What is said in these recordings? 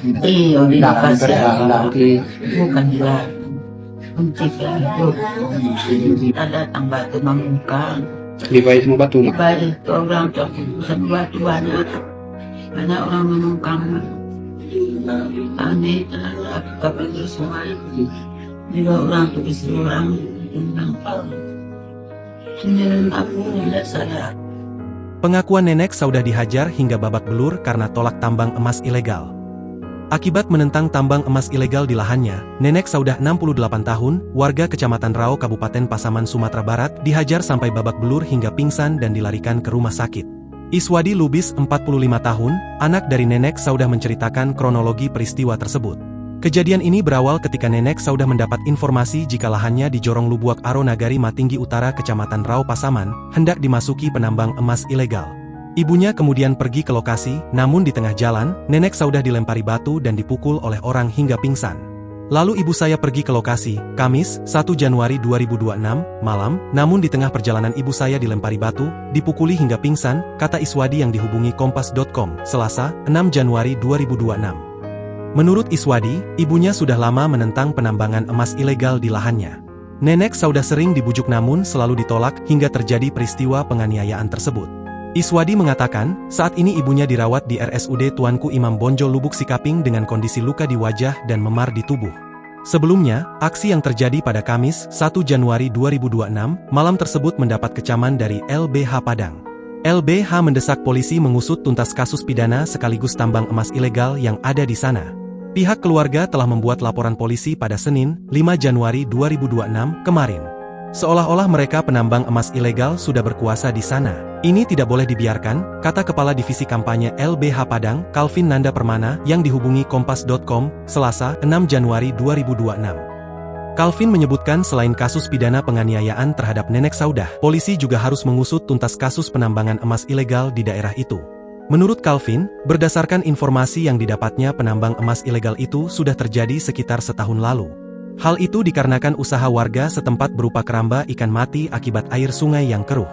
Iya, dikasih bukan hilang. Untuk itu kita datang batu mengungkap. Dibayar mau batu mak. Baik orang tua batu banyak orang menungkang. Aneh terhadap tapi semua juga orang tulis orang tentang dan aku tidak sadar. Pengakuan Nenek Saudah dihajar hingga babak belur karena tolak tambang emas ilegal. Akibat menentang tambang emas ilegal di lahannya, Nenek Saudah 68 tahun, warga Kecamatan Rao Kabupaten Pasaman Sumatera Barat, dihajar sampai babak belur hingga pingsan dan dilarikan ke rumah sakit. Iswadi Lubis 45 tahun, anak dari Nenek Saudah menceritakan kronologi peristiwa tersebut. Kejadian ini berawal ketika Nenek Saudah mendapat informasi jika lahannya di Jorong Lubuak Aro Nagari Matinggi Utara Kecamatan Rao Pasaman, hendak dimasuki penambang emas ilegal. Ibunya kemudian pergi ke lokasi, namun di tengah jalan, Nenek Saudah dilempari batu dan dipukul oleh orang hingga pingsan. Lalu ibu saya pergi ke lokasi, Kamis, 1 Januari 2026, malam, namun di tengah perjalanan ibu saya dilempari batu, dipukuli hingga pingsan, kata Iswadi yang dihubungi Kompas.com, Selasa, 6 Januari 2026. Menurut Iswadi, ibunya sudah lama menentang penambangan emas ilegal di lahannya. Nenek Saudah sering dibujuk namun selalu ditolak hingga terjadi peristiwa penganiayaan tersebut. Iswadi mengatakan, saat ini ibunya dirawat di RSUD Tuanku Imam Bonjol Lubuk Sikaping dengan kondisi luka di wajah dan memar di tubuh. Sebelumnya, aksi yang terjadi pada Kamis, 1 Januari 2026, malam tersebut mendapat kecaman dari LBH Padang. LBH mendesak polisi mengusut tuntas kasus pidana sekaligus tambang emas ilegal yang ada di sana. Pihak keluarga telah membuat laporan polisi pada Senin, 5 Januari 2026, kemarin. Seolah-olah mereka penambang emas ilegal sudah berkuasa di sana. Ini tidak boleh dibiarkan, kata Kepala Divisi Kampanye LBH Padang, Calvin Nanda Permana, yang dihubungi Kompas.com, Selasa, 6 Januari 2026. Calvin menyebutkan selain kasus pidana penganiayaan terhadap Nenek Saudah, polisi juga harus mengusut tuntas kasus penambangan emas ilegal di daerah itu. Menurut Calvin, berdasarkan informasi yang didapatnya penambang emas ilegal itu sudah terjadi sekitar setahun lalu. Hal itu dikarenakan usaha warga setempat berupa keramba ikan mati akibat air sungai yang keruh.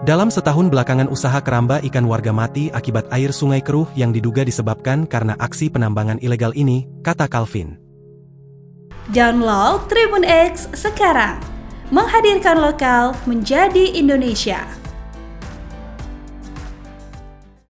Dalam setahun belakangan usaha keramba ikan warga mati akibat air sungai keruh yang diduga disebabkan karena aksi penambangan ilegal ini, kata Calvin. Download Tribun X sekarang, menghadirkan lokal menjadi Indonesia.